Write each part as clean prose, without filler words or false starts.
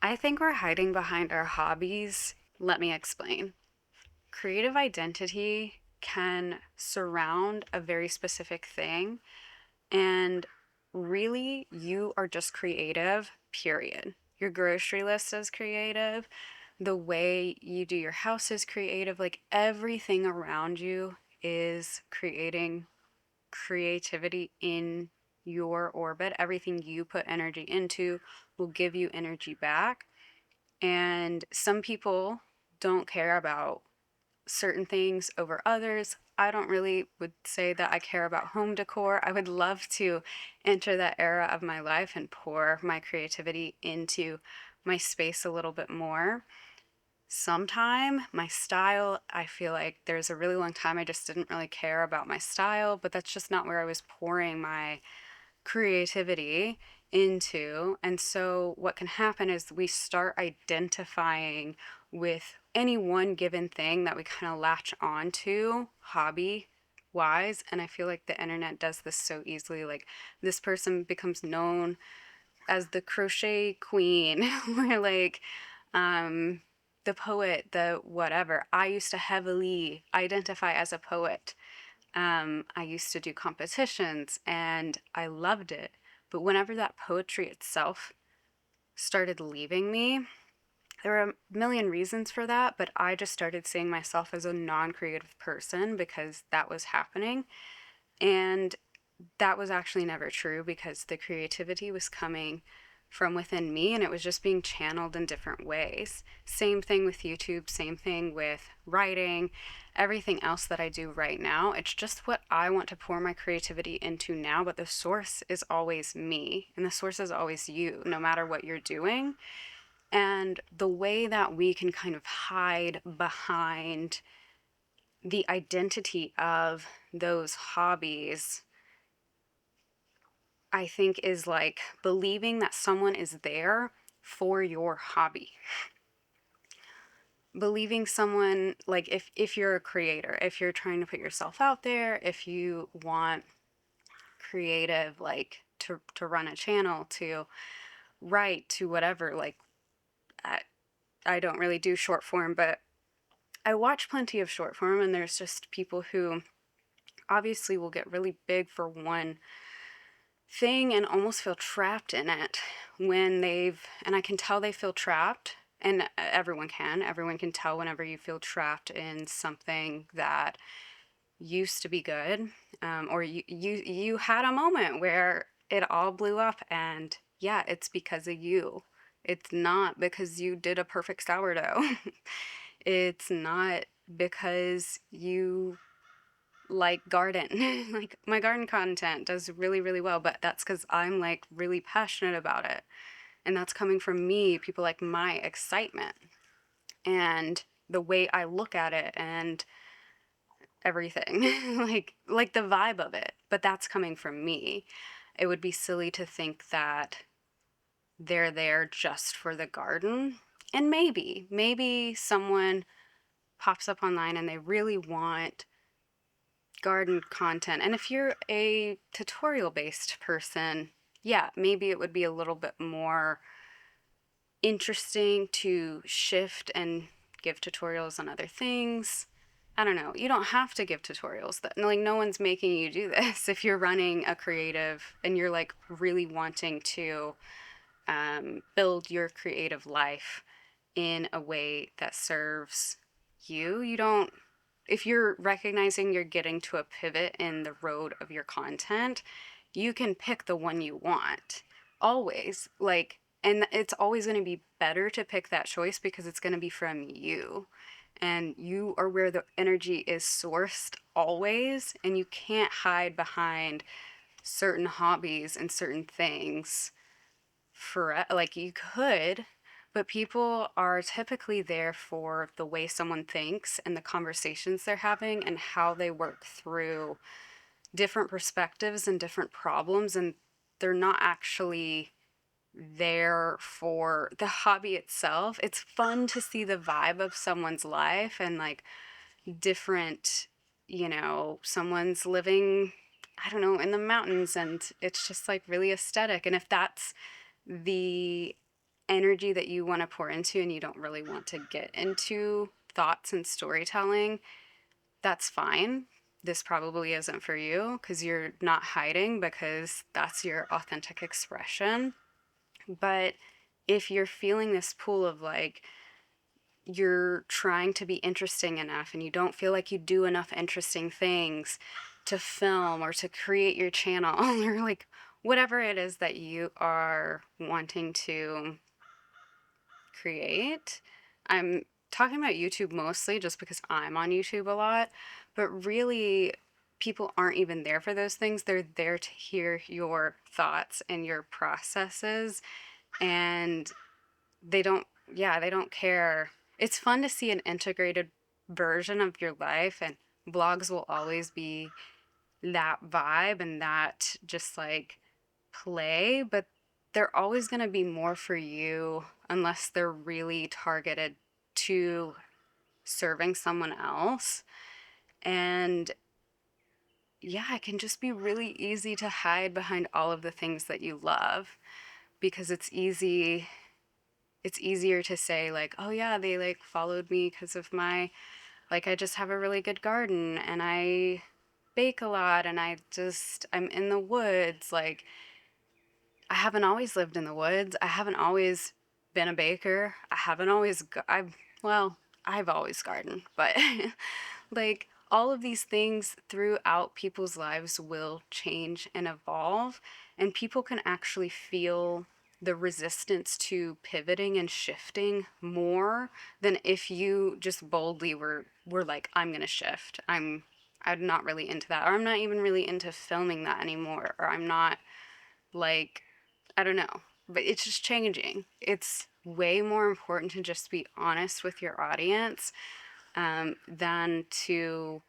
I think we're hiding behind our hobbies. Let me explain. Creative identity can surround a very specific thing, and really, you are just creative, period. Your grocery list is creative. The way you do your house is creative. Like everything around you is creating creativity in your orbit. Everything you put energy into will give you energy back. And some people don't care about certain things over others. I don't really would say that I care about home decor. I would love to enter that era of my life and pour my creativity into my space a little bit more. Sometime my style, I feel like there's a really long time I just didn't really care about my style, but that's just not where I was pouring my creativity into. And so, what can happen is we start identifying with any one given thing that we kind of latch on to, hobby wise. And I feel like the internet does this so easily. Like, this person becomes known as the crochet queen, or like, the poet, the whatever. I used to heavily identify as a poet. I used to do competitions and I loved it. But whenever that poetry itself started leaving me, there were a million reasons for that, but I just started seeing myself as a non creative person because that was happening. And that was actually never true because the creativity was coming from within me and it was just being channeled in different ways. Same thing with YouTube, same thing with writing, everything else that I do right now. It's just what I want to pour my creativity into now, but the source is always me and the source is always you, no matter what you're doing. And the way that we can kind of hide behind the identity of those hobbies, I think, is like believing that someone is there for your hobby. Believing someone, like if you're a creator, if you're trying to put yourself out there, if you want creative, like to run a channel, to write, to whatever, like I, I don't really do short form, but I watch plenty of short form, and there's just people who obviously will get really big for one thing and almost feel trapped in it when and I can tell they feel trapped, and everyone can tell whenever you feel trapped in something that used to be good, or you had a moment where it all blew up, and yeah, it's because of you. It's not because you did a perfect sourdough. It's not because you like garden. Like my garden content does really, really well, but that's because I'm like really passionate about it. And that's coming from me, people like my excitement and the way I look at it and everything. like the vibe of it. But that's coming from me. It would be silly to think that they're there just for the garden. And maybe someone pops up online and they really want garden content. And if you're a tutorial based person, yeah, maybe it would be a little bit more interesting to shift and give tutorials on other things. I don't know. You don't have to give tutorials. That like no one's making you do this. If you're running a creative and you're like really wanting to build your creative life in a way that serves you, you don't, if you're recognizing you're getting to a pivot in the road of your content, you can pick the one you want. Always. Like, and it's always going to be better to pick that choice because it's going to be from you. And you are where the energy is sourced always. And you can't hide behind certain hobbies and certain things for, like, you could, but people are typically there for the way someone thinks and the conversations they're having and how they work through different perspectives and different problems, and they're not actually there for the hobby itself. It's fun to see the vibe of someone's life and like different, someone's living, I don't know, in the mountains, and it's just like really aesthetic. And if that's the energy that you want to pour into and you don't really want to get into thoughts and storytelling, that's fine. This probably isn't for you because you're not hiding, because that's your authentic expression. But if you're feeling this pull of like, you're trying to be interesting enough and you don't feel like you do enough interesting things to film or to create your channel or like whatever it is that you are wanting to create. I'm talking about YouTube mostly just because I'm on YouTube a lot, but really people aren't even there for those things. They're there to hear your thoughts and your processes, and they don't, yeah, they don't care. It's fun to see an integrated version of your life, and blogs will always be that vibe and that just like play, but they're always going to be more for you unless they're really targeted to serving someone else. And yeah, it can just be really easy to hide behind all of the things that you love, because it's easier to say like, oh yeah, they like followed me because of my, like, I just have a really good garden and I bake a lot and I'm in the woods. Like, I haven't always lived in the woods. I haven't always been a baker. I haven't always, well, I've always gardened, but like all of these things throughout people's lives will change and evolve, and people can actually feel the resistance to pivoting and shifting more than if you just boldly were like, I'm gonna shift. I'm not really into that, or I'm not even really into filming that anymore, or I'm not like, I don't know, but it's just changing. It's way more important to just be honest with your audience, than to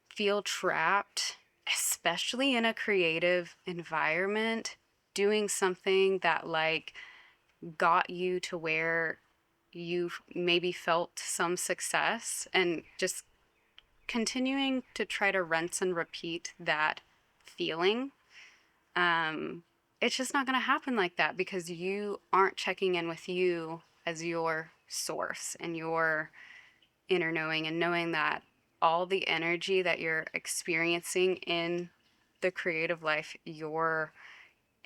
feel trapped, especially in a creative environment, doing something that like got you to where you maybe felt some success, and just continuing to try to rinse and repeat that feeling. um, it's just not going to happen like that, because you aren't checking in with you as your source and your inner knowing, and knowing that all the energy that you're experiencing in the creative life you're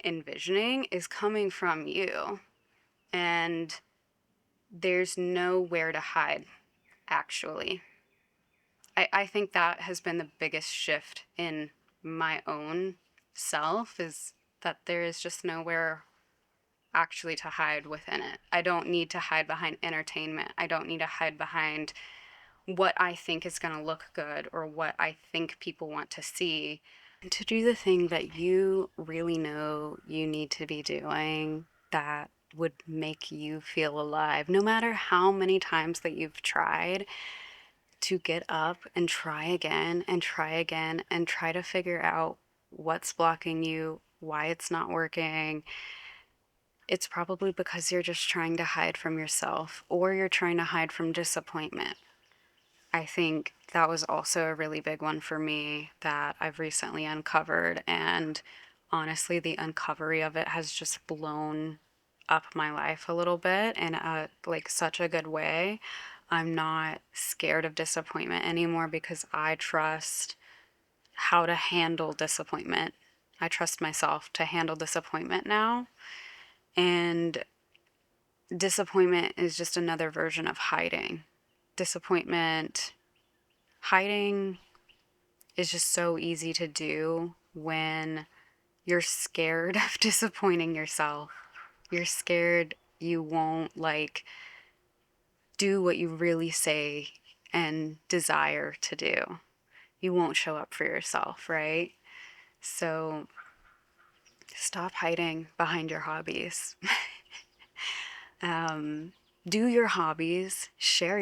envisioning is coming from you. And there's nowhere to hide, actually. I think that has been the biggest shift in my own self, is that there is just nowhere actually to hide within it. I don't need to hide behind entertainment. I don't need to hide behind what I think is going to look good or what I think people want to see. And to do the thing that you really know you need to be doing, that would make you feel alive, no matter how many times that you've tried to get up and try again and try again and try to figure out what's blocking you, why it's not working. It's probably because you're just trying to hide from yourself, or you're trying to hide from disappointment. I think that was also a really big one for me that I've recently uncovered. And honestly, the uncovery of it has just blown up my life a little bit in a like such a good way. I'm not scared of disappointment anymore because I trust how to handle disappointment. I trust myself to handle disappointment now. And disappointment is just another version of hiding. Disappointment, hiding is just so easy to do when you're scared of disappointing yourself. You're scared you won't like do what you really say and desire to do. You won't show up for yourself, right? So stop hiding behind your hobbies. um, do your hobbies, share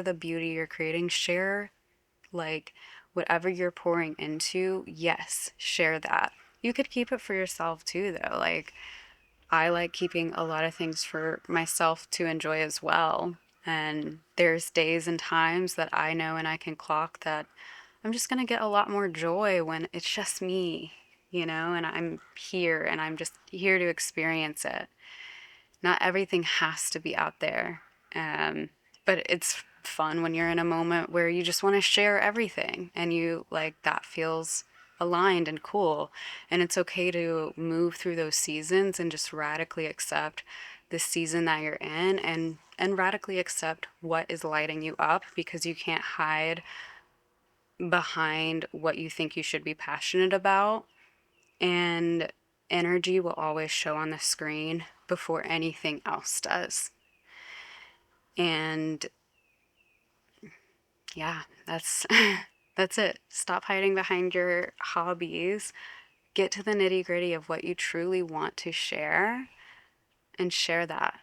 the beauty you're creating, share like whatever you're pouring into. Yes, share that. You could keep it for yourself too, though. Like, I like keeping a lot of things for myself to enjoy as well. And there's days and times that I know and I can clock that I'm just going to get a lot more joy when it's just me, and I'm here and I'm just here to experience it. Not everything has to be out there. But it's fun when you're in a moment where you just want to share everything and you like that feels aligned and cool. And it's okay to move through those seasons and just radically accept the season that you're in and radically accept what is lighting you up, because you can't hide behind what you think you should be passionate about. And energy will always show on the screen before anything else does. And yeah, that's that's it. Stop hiding behind your hobbies. Get to the nitty-gritty of what you truly want to share and share that.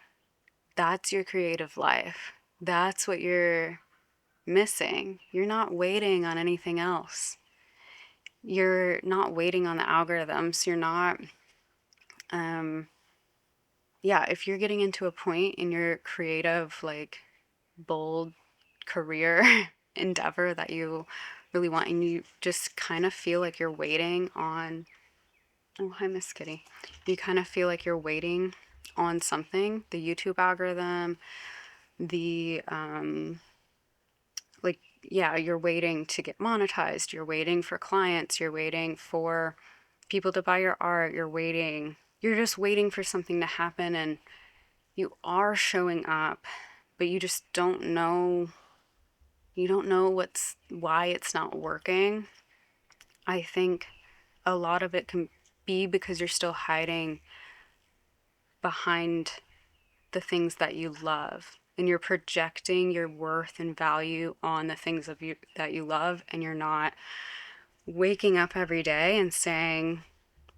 That's your creative life. That's what you're missing. You're not waiting on anything else. You're not waiting on the algorithms. You're not yeah, if you're getting into a point in your creative, like bold career endeavor that you really want, and you just kind of feel like you're waiting on, oh, hi, Miss Kitty. You kind of feel like you're waiting on something, the YouTube algorithm, the, like, yeah, you're waiting to get monetized, you're waiting for clients, you're waiting for people to buy your art, you're just waiting for something to happen, and you are showing up, but you just don't know, why it's not working. I think a lot of it can be because you're still hiding behind the things that you love, and you're projecting your worth and value on the things of you that you love, and you're not waking up every day and saying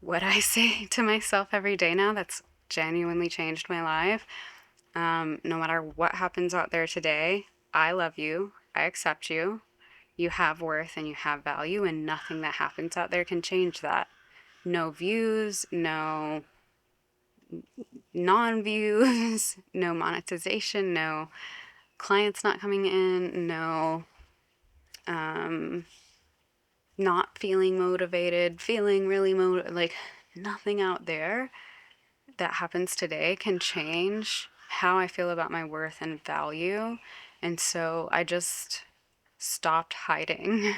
what I say to myself every day now that's genuinely changed my life. No matter what happens out there today, I love you, I accept you, you have worth and you have value, and nothing that happens out there can change that. No views, no non views, no monetization, no clients not coming in, no not feeling motivated, feeling really like nothing out there that happens today can change how I feel about my worth and value. And so I just stopped hiding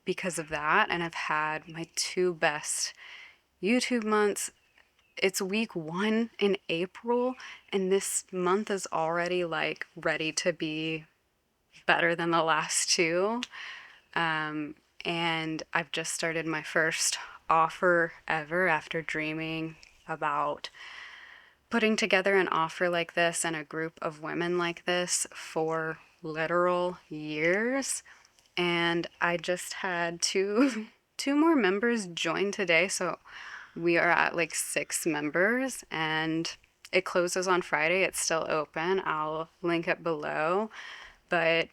because of that. And I've had my two best YouTube months. It's week 1 in April, and this month is already like ready to be better than the last two. And I've just started my first offer ever after dreaming about putting together an offer like this and a group of women like this for literal years. And I just had two more members join today, so we are at like 6 members, and it closes on Friday. It's still open. I'll link it below. But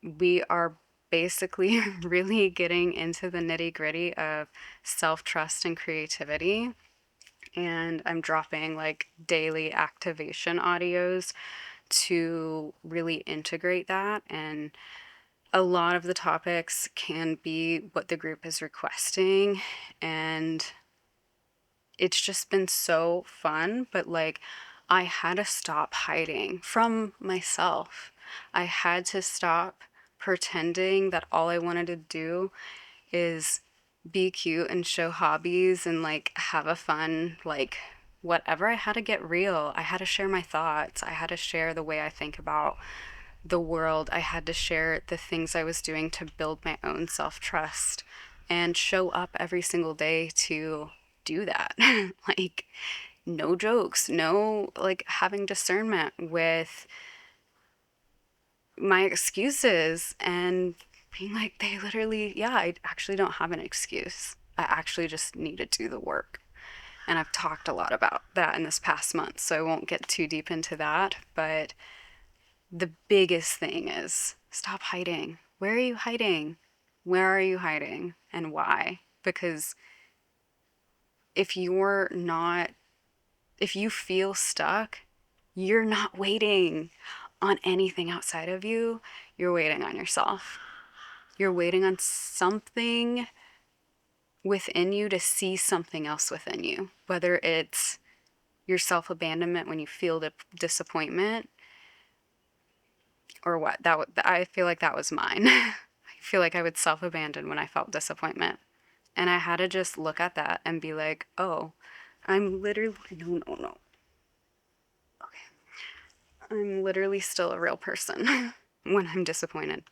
we are basically really getting into the nitty-gritty of self-trust and creativity. And I'm dropping like daily activation audios to really integrate that. And a lot of the topics can be what the group is requesting. And it's just been so fun. But like, I had to stop hiding from myself. I had to stop pretending that all I wanted to do is be cute and show hobbies and like have a fun, like whatever. I had to get real. I had to share my thoughts. I had to share the way I think about the world. I had to share the things I was doing to build my own self trust and show up every single day to do that. Like, no jokes, no like having discernment with my excuses and being like, they literally, yeah, I actually don't have an excuse. I actually just need to do the work. And I've talked a lot about that in this past month, so I won't get too deep into that. But the biggest thing is stop hiding. Where are you hiding? Where are you hiding? And why? Because if you're not, if you feel stuck, you're not waiting on anything outside of you. You're waiting on yourself. You're waiting on something within you to see something else within you, whether it's your self-abandonment when you feel the disappointment, or what? I feel like that was mine. I feel like I would self-abandon when I felt disappointment. And I had to just look at that and be like, oh, I'm literally, no, no, no. Okay. I'm literally still a real person when I'm disappointed.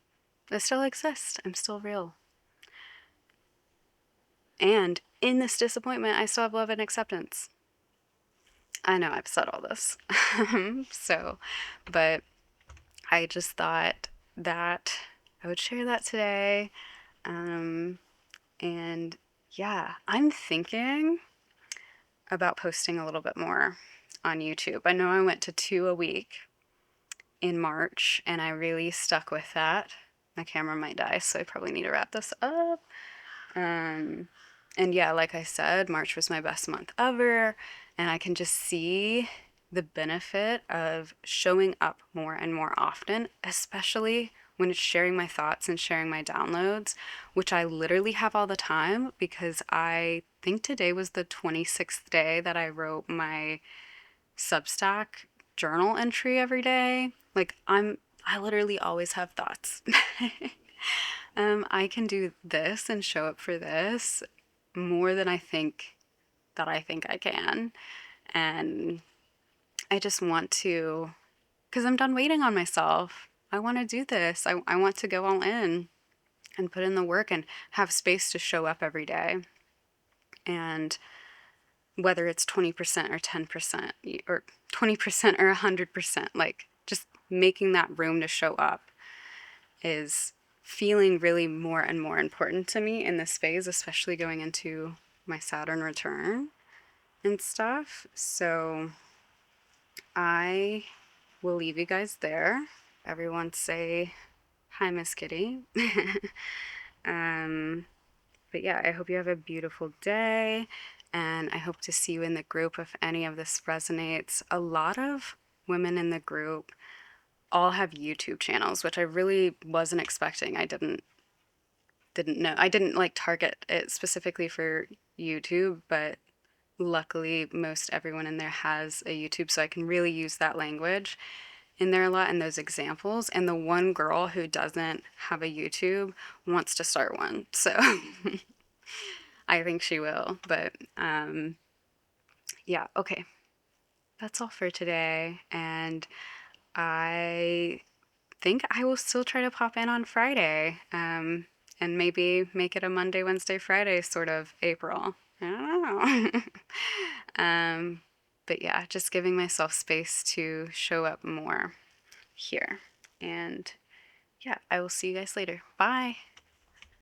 I still exist. I'm still real. And in this disappointment, I still have love and acceptance. I know I've said all this. So, but I just thought that I would share that today. Um, and yeah, I'm thinking about posting a little bit more on YouTube. I know I went to 2 a week in March and I really stuck with that. My camera might die, so I probably need to wrap this up. Um, and yeah, like I said, March was my best month ever, and I can just see the benefit of showing up more and more often, especially when it's sharing my thoughts and sharing my downloads, which I literally have all the time because I think today was the 26th day that I wrote my Substack journal entry every day. Like I literally always have thoughts. I can do this and show up for this more than I think I can. And I just want to, because I'm done waiting on myself. I want to do this. I want to go all in and put in the work and have space to show up every day. And whether it's 20% or 10% or 20% or 100%, like just making that room to show up is feeling really more and more important to me in this phase, especially going into my Saturn return and stuff. So I will leave you guys there. Everyone say hi, Miss Kitty. um, but yeah, I hope you have a beautiful day, and I hope to see you in the group if any of this resonates. A lot of women in the group all have YouTube channels, which I really wasn't expecting. I didn't know. I didn't like target it specifically for YouTube, but luckily most everyone in there has a YouTube, so I can really use that language in there a lot and those examples. And the one girl who doesn't have a YouTube wants to start one. So I think she will. But yeah, okay. That's all for today. And I think I will still try to pop in on Friday, and maybe make it a Monday, Wednesday, Friday sort of April. I don't know. But yeah, just giving myself space to show up more here. And yeah, I will see you guys later. Bye.